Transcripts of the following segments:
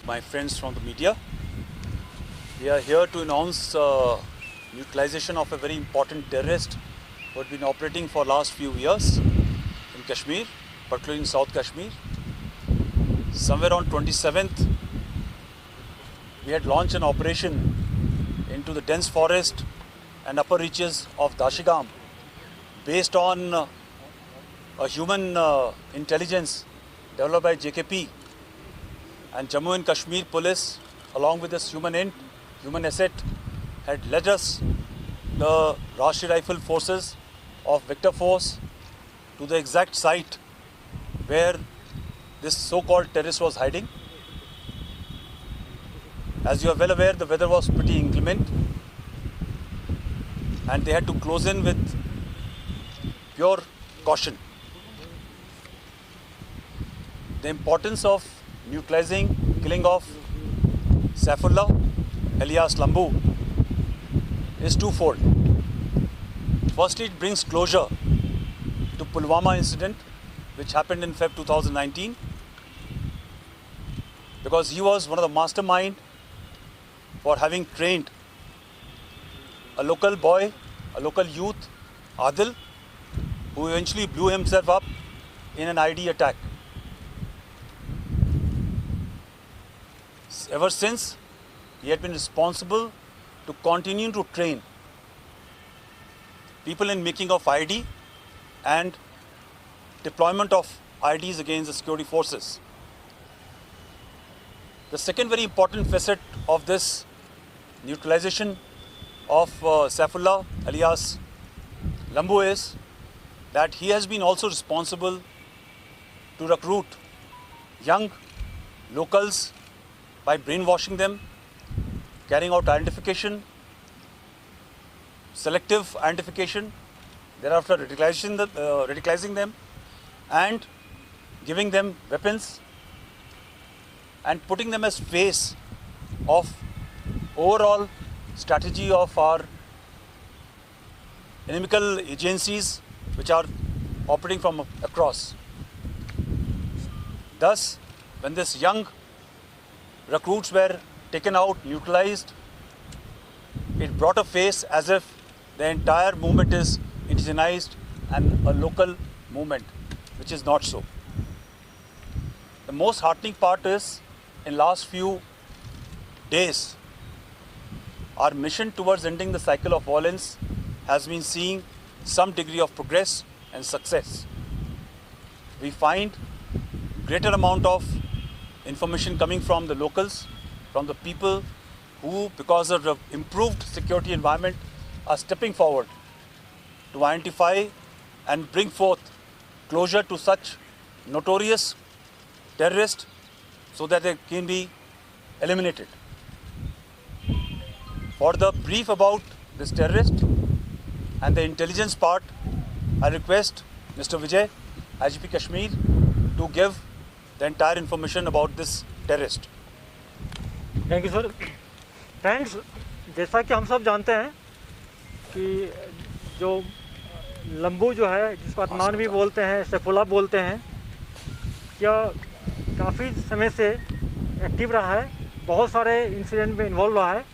my friends from the media. We are here to announce neutralization of a very important terrorist who had been operating for last few years in Kashmir, particularly in South Kashmir. Somewhere on 27th, we had launched an operation into the dense forest and upper reaches of Dashigam based on a human intelligence developed by JKP and Jammu and Kashmir police, along with this human asset, had led us, the Rashtriya Rifle Forces of Victor Force, to the exact site where this so-called terrorist was hiding. As you are well aware, the weather was pretty inclement and they had to close in with pure caution. The importance of neutralizing, killing off Saifullah alias Lambu is twofold. Firstly, it brings closure to Pulwama incident, which happened in Feb 2019, because he was one of the mastermind for having trained a local boy, a local youth, Adil, who eventually blew himself up in an ID attack. Ever since, he had been responsible to continue to train people in making of ID and deployment of IDs against the security forces. The second very important facet of this neutralization of Saifullah alias Lambu is that he has been also responsible to recruit young locals by brainwashing them, carrying out identification, selective identification, thereafter radicalizing them and giving them weapons and putting them as face of overall strategy of our inimical agencies which are operating from across. Thus, when this young recruits were taken out, neutralized, it brought a face as if the entire movement is indigenized and a local movement, which is not so. The most heartening part is, in last few days, our mission towards ending the cycle of violence has been seeing some degree of progress and success. We find greater amount of information coming from the locals, from the people who, because of the improved security environment, are stepping forward to identify and bring forth closure to such notorious terrorists so that they can be eliminated. For the brief about this terrorist and the intelligence part, I request Mr. Vijay, IGP Kashmir, to give the entire information about this terrorist. Thank you sir. Friends, जैसा कि हम सब जानते हैं कि जो लंबू जो है, जिसको अदनान भी बोलते हैं, सैफुल्लाह बोलते हैं, क्या काफ़ी समय से एक्टिव रहा है, बहुत सारे इंसिडेंट में इन्वॉल्व रहा है.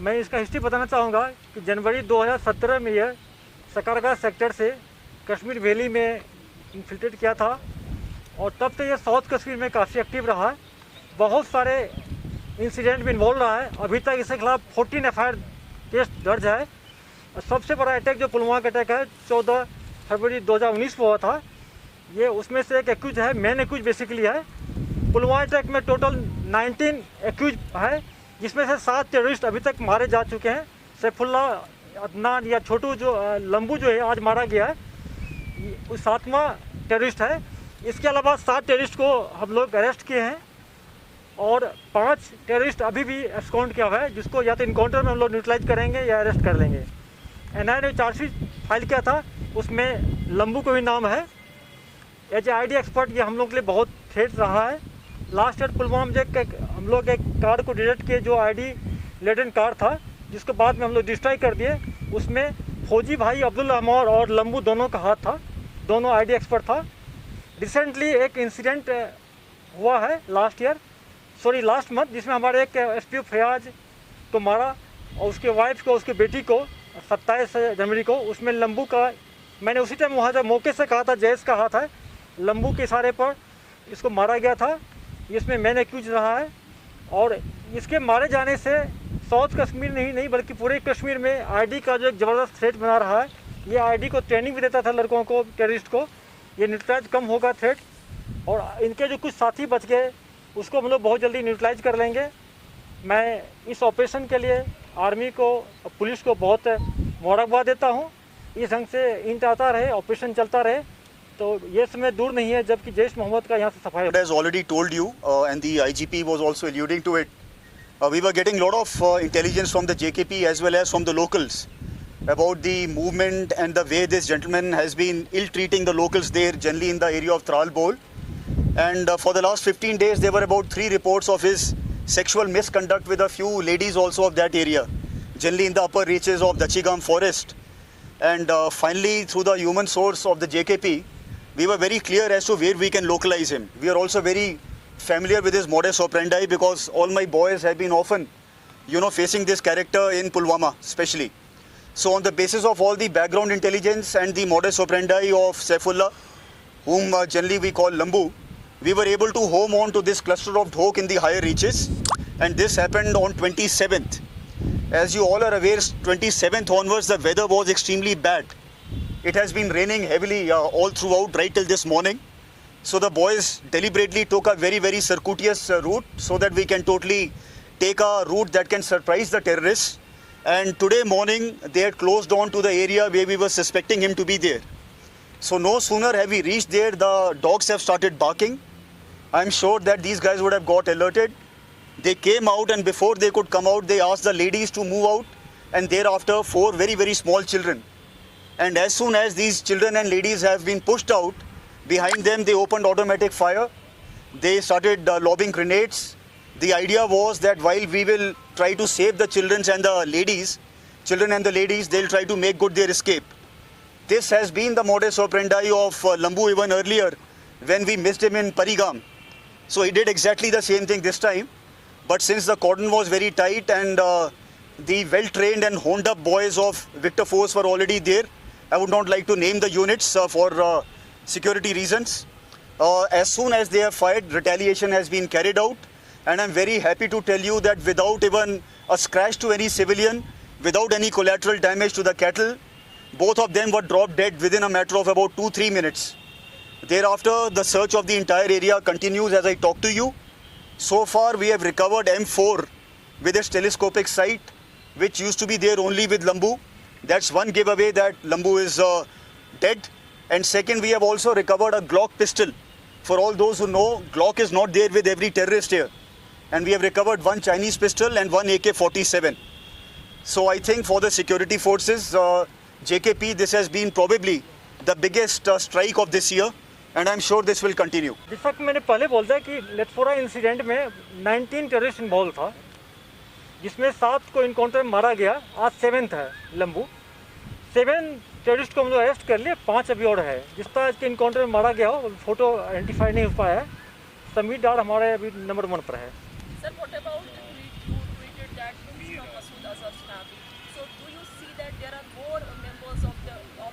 मैं इसका हिस्ट्री बताना चाहूँगा कि जनवरी 2017 में यह सकरगा सेक्टर से कश्मीर वैली में इन्फिल्ट्रेट किया था और तब से ये साउथ कश्मीर में काफ़ी एक्टिव रहा है. बहुत सारे इंसिडेंट में इन्वॉल्व रहा है. अभी तक इसके खिलाफ 14 एफआईआर केस दर्ज है. सबसे बड़ा अटैक जो पुलवामा का अटैक है 14 फरवरी 2019 को हुआ था, ये उसमें से एक एक्यूज है, मेन एक्यूज बेसिकली है. पुलवामा अटैक में टोटल 19 एक्यूज है, जिसमें से 7 टेररिस्ट अभी तक मारे जा चुके हैं. सैफुल्लाह, अदनान या छोटू जो लंबू जो है आज मारा गया है, वो 7वां टेररिस्ट है. इसके अलावा 7 टेररिस्ट को हम लोग अरेस्ट किए हैं और 5 टेररिस्ट अभी भी एब्सकॉन्ड किया हुआ है, जिसको या तो इनकाउंटर में हम लोग न्यूट्रलाइज करेंगे या अरेस्ट कर लेंगे. एनआईए ने चार्जशीट फाइल किया था, उसमें लंबू को भी नाम है. एज ए आईडी एक्सपर्ट ये हम लोग के लिए बहुत थ्रेट रहा है. लास्ट ईयर पुलवामा में हम लोग एक कार को डिटेक्ट किए जो आईडी लेडन कार था, जिसको बाद में हम लोग डिस्ट्रॉय कर दिए. उसमें फौजी भाई अब्दुल अहमद और लंबू दोनों का हाथ था, दोनों आईडी एक्सपर्ट था. रिसेंटली एक इंसिडेंट हुआ है लास्ट ईयर लास्ट मंथ, जिसमें हमारे एक एसपीओ फयाज को मारा और उसके वाइफ को, उसकी बेटी को 27 जनवरी को। उसमें लंबू का, मैंने उसी टाइम वहाँ से मौके से कहा था, जैस का हाथ है, लंबू के इशारे पर इसको मारा गया था। इसमें मैंने एक्यूज रहा है और इसके मारे जाने से साउथ कश्मीर नहीं बल्कि पूरे कश्मीर में आईडी का जो एक ज़बरदस्त थ्रेट बना रहा है। ये आईडी को ट्रेनिंग भी देता था लड़कों को, टेररिस्ट को। ये न्यूट्रलाइज कम होगा थ्रेट, और इनके जो कुछ साथी बच गए उसको हम लोग बहुत जल्दी न्यूट्रलाइज कर लेंगे। मैं इस ऑपरेशन के लिए आर्मी को, पुलिस को बहुत मुबारकबाद देता हूँ। इस ढंग से इंट आता रहे, ऑपरेशन चलता रहे, तो ये समय दूर नहीं है जबकि जैश मोहम्मद का यहाँ से सफाई। As already told you, and the IGP was also alluding to it, we were getting a lot of intelligence from the JKP as well as from the locals about the movement and the way this gentleman has been ill-treating the locals there, generally in the area of Tral Bol. And for the last 15 days, there were about 3 reports of his sexual misconduct with a few ladies also of that area, generally in the upper reaches of Dachigam forest. And finally, through the human source of the JKP, we were very clear as to where we can localize him. We are also very familiar with his modus operandi because all my boys have been often, facing this character in Pulwama especially. So on the basis of all the background intelligence and the modus operandi of Saifullah, whom generally we call Lambu, we were able to home on to this cluster of Dhok in the higher reaches, and this happened on 27th. As you all are aware, 27th onwards the weather was extremely bad. It has been raining heavily all throughout right till this morning. So the boys deliberately took a very, very circuitous route so that we can totally take a route that can surprise the terrorists. And today morning they had closed on to the area where we were suspecting him to be there. So no sooner have we reached there, the dogs have started barking. I'm sure that these guys would have got alerted. They came out, and before they could come out, they asked the ladies to move out, and thereafter 4 very, very small children. And as soon as these children and ladies have been pushed out, behind them they opened automatic fire. They started lobbing grenades. The idea was that while we will try to save the children and the ladies, they'll try to make good their escape. This has been the modus operandi of Lambu even earlier when we missed him in Parigam. So he did exactly the same thing this time. But since the cordon was very tight and the well-trained and honed-up boys of Victor Force were already there, I would not like to name the units for security reasons. As soon as they have fired, retaliation has been carried out. And I'm very happy to tell you that without even a scratch to any civilian, without any collateral damage to the cattle, both of them were dropped dead within a matter of about 2-3 minutes. Thereafter, the search of the entire area continues as I talk to you. So far, we have recovered M4 with its telescopic sight, which used to be there only with Lambu. That's one giveaway that Lambu is dead. And second, we have also recovered a Glock pistol. For all those who know, Glock is not there with every terrorist here. And we have recovered 1 Chinese pistol and 1 AK-47. So I think for the security forces, JKP, this has been probably the biggest strike of this year. And I'm sure this will continue. जैसा कि मैंने पहले बोला कि लेटफोरा incident में 19 terrorist involve था, जिसमें 7 को इनकाउंटर में मारा गया। आज 7th है लंबू। 7 टेररिस्ट को हम लोग अरेस्ट कर लिए, 5 अभी और है। जिस तरह के इनकाउंटर में मारा गया हो, फोटो आइडेंटिफाई नहीं हो पाया है। समीर डार हमारे अभी नंबर 1 पर है। Sir, what about the tweet you tweeted that news from Masood Azhar's family? So do you see that there are more members of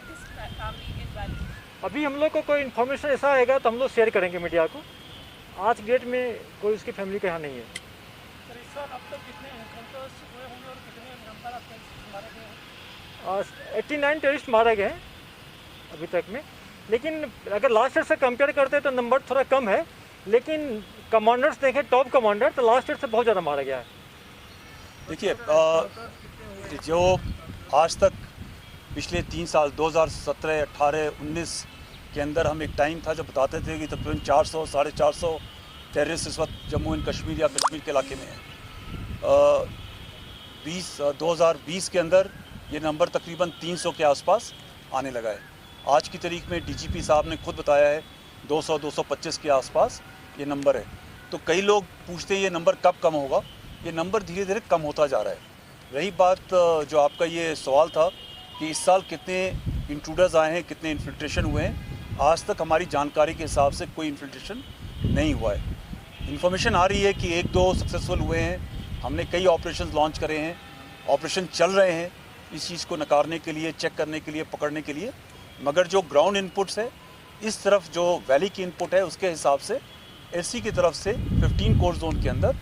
this family in Valley? अभी हम लोग को कोई इन्फॉर्मेशन ऐसा आएगा तो हम लोग शेयर करेंगे मीडिया को। आज डेट में कोई उसकी फैमिली के यहाँ नहीं है। सर, अब तक कितने एनकाउंटर्स हुए होंगे और कितने नंबर ऑफ टेररिस्ट मारे गए हैं? 89 टेररिस्ट मारे गए हैं अभी तक में, लेकिन अगर लास्ट ईयर से कंपेयर करते हैं तो नंबर थोड़ा कम है। लेकिन कमांडर्स देखें, टॉप कमांडर, तो लास्ट ईयर से बहुत ज़्यादा मारा गया है। देखिए, जो आज तक पिछले 3 साल 2017, 18, 19 के अंदर हम एक टाइम था जब बताते थे कि तकरीबन 400, 450 टेररिस्ट इस वक्त जम्मू एंड कश्मीर या कश्मीर के इलाके में हैं। 2020 के अंदर ये नंबर तकरीबन 300 के आसपास आने लगा है। आज की तारीख में डीजीपी साहब ने खुद बताया है 200-225 के आसपास ये नंबर है। तो कई लोग पूछते हैं ये नंबर कब कम होगा। ये नंबर धीरे धीरे कम होता जा रहा है। रही बात जो आपका ये सवाल था कि इस साल कितने इंट्रूडर्स आए हैं, कितने इन्फिल्ट्रेशन हुए हैं, आज तक हमारी जानकारी के हिसाब से कोई इन्फिल्ट्रेशन नहीं हुआ है। इन्फॉर्मेशन आ रही है कि 1-2 सक्सेसफुल हुए हैं। हमने कई ऑपरेशंस लॉन्च करे हैं, ऑपरेशन चल रहे हैं इस चीज़ को नकारने के लिए, चेक करने के लिए, पकड़ने के लिए। मगर जो ग्राउंड इनपुट्स है, इस तरफ जो वैली की इनपुट है, उसके हिसाब से एलसी की तरफ से 15 कोर जोन के अंदर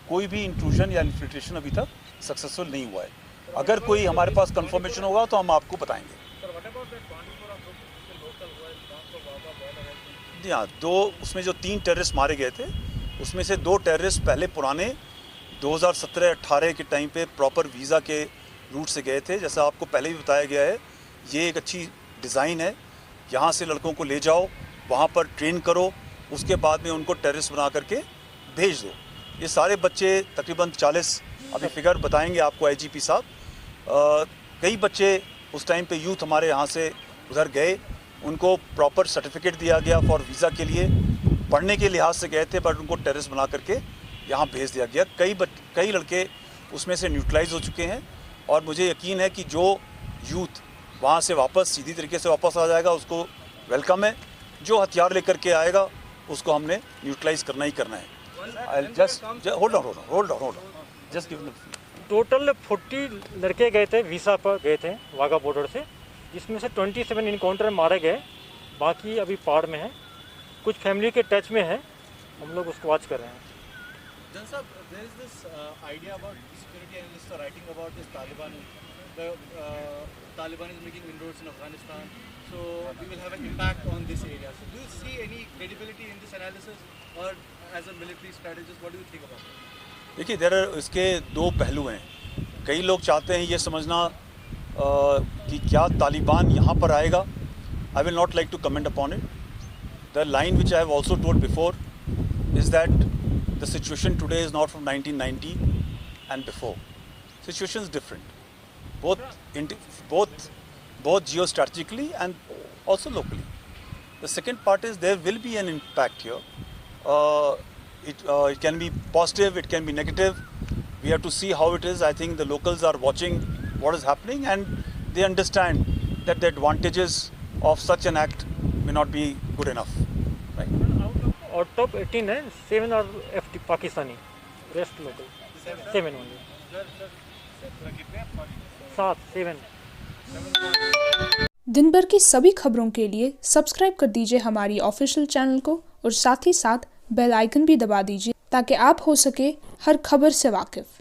कोई भी इंट्रूजन या इन्फिल्ट्रेशन अभी तक सक्सेसफुल नहीं हुआ है। अगर कोई हमारे पास कंफर्मेशन होगा तो हम आपको बताएंगे। जी हाँ, उसमें जो 3 टेररिस्ट मारे गए थे, उसमें से 2 टेररिस्ट पहले पुराने 2017-18 के टाइम पे प्रॉपर वीज़ा के रूट से गए थे। जैसा आपको पहले भी बताया गया है, ये एक अच्छी डिज़ाइन है। यहाँ से लड़कों को ले जाओ, वहाँ पर ट्रेन करो, उसके बाद में उनको टेररिस्ट बना करके भेज दो। ये सारे बच्चे तकरीबन 40, अभी फिगर बताएंगे आपको आईजीपी साहब। कई बच्चे उस टाइम पे यूथ हमारे यहाँ से उधर गए, उनको प्रॉपर सर्टिफिकेट दिया गया फॉर वीज़ा के लिए, पढ़ने के लिहाज से गए थे, बट उनको टेररिस्ट बना करके यहाँ भेज दिया गया। कई लड़के उसमें से न्यूट्रलाइज हो चुके हैं और मुझे यकीन है कि जो यूथ वहाँ से वापस सीधी तरीके से वापस आ जाएगा, उसको वेलकम है। जो हथियार लेकर के आएगा उसको हमने न्यूट्रलाइज करना ही करना है। Hold on, just give total 40 लड़के गए थे, वीसा पर गए थे वाघा बॉर्डर से, जिसमें से 27 इनकाउंटर मारे गए, बाकी अभी पहाड़ में हैं। कुछ फैमिली के टच में है, हम लोग उसको वॉच कर रहे हैं। Jan sir, there is this idea about security analysts are writing about this Taliban. The Taliban is making inroads in Afghanistan, so we will have an impact on this area. So do you see any credibility in this analysis, or as a military strategist, what do you think about it? देखिए, इसके 2 पहलू हैं। कई लोग चाहते हैं ये समझना कि क्या तालिबान यहाँ पर आएगा। I will not like to comment upon it. The line which I have also told before is that the situation today is not from 1990 and before. Situation is different, both geostrategically and also locally. The second part is there will be an impact here. It can be positive, it can be negative. We have to see how it is. I think the locals are watching what is happening and they understand that the advantages of such an act may not be good enough. Right? Out of 18 है, 7 और FT Pakistani, rest local 7 only, 7 दिन भर की सभी खबरों के लिए subscribe कर दीजिए हमारी ऑफिशियल चैनल को और साथ ही साथ बेल आइकन भी दबा दीजिए ताकि आप हो सके हर खबर से वाकिफ।